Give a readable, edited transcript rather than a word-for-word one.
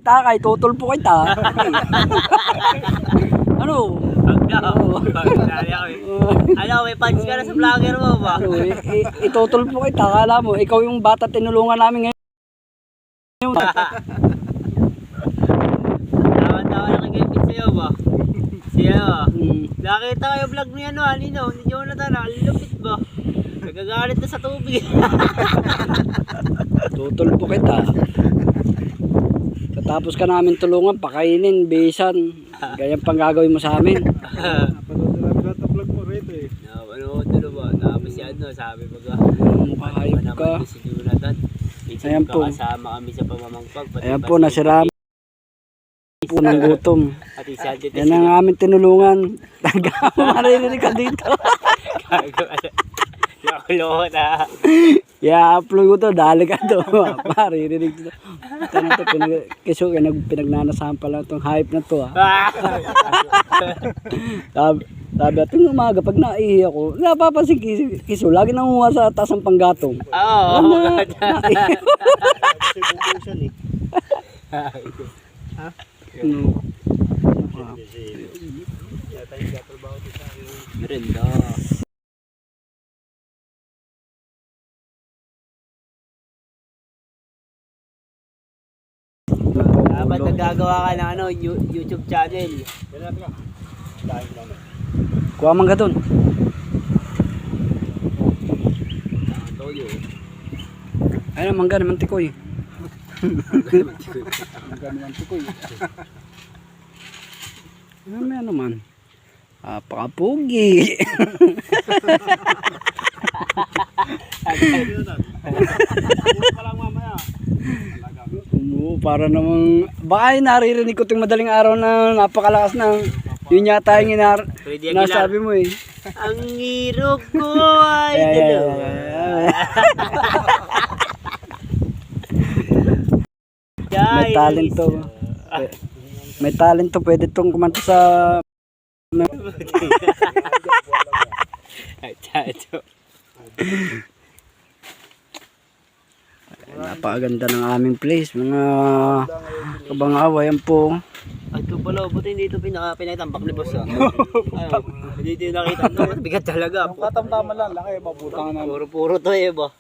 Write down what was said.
Takay, tutulpo kita. Ano? Ano, may punch ka na sa vlogger mo ba? Ano, itutulpo kita. Akala mo, ikaw yung bata tinulungan namin ngayon. Tawa-tawa na nag-ipit sa'yo ba? Siya ba? Nakita kayo vlog ni ano, Alino, ni Jonathan, lupit ba? Nagagalit na sa tubig. Tutulpo kita. Tapos ka namin tulungan, pakainin, bisan. Ganyan pang gagawin mo sa amin. Vlog mo rito eh. Napanood na ba? Tapos si ano, sabi mo ka. Mukha hayop ka. Si Jonathan. Ayan po. Kasama kami sa pamamangpag. Ayan po, nasira po ng gutom. At isa dito. Yan ang aming tinulungan. Talaga, maririnig ka dito. Nakulo na. I-upload ko to, dali ka to. Maririnig to. Ito na to, pinagnanasahan pala itong hype na to. Sabi at yung umaga, pag naihi ako, napapansin kiso, lagi nangunga sa taas ng panggatong. Oo. Ganda. Dapat nagagawa ka ng ano, YouTube channel. Kuha man ka dun. Ay naman ka naman tikoy. Ano naman? Pakapugi. Para namang baka naririnig ko itong madaling araw na napakalakas ng yun yata yung nasabi mo eh. Ang hirog ko ay May talento. May talento, pwede itong kumanta sa napakaganda ng aming place, mga kabangawa. Yan po. Ito pala, buti hindi ito pinatambak ni boss ah. Hindi ito nakita. Bigat talaga. Katamtama lang, laki, mabutang na. Puro-puro to eh ba.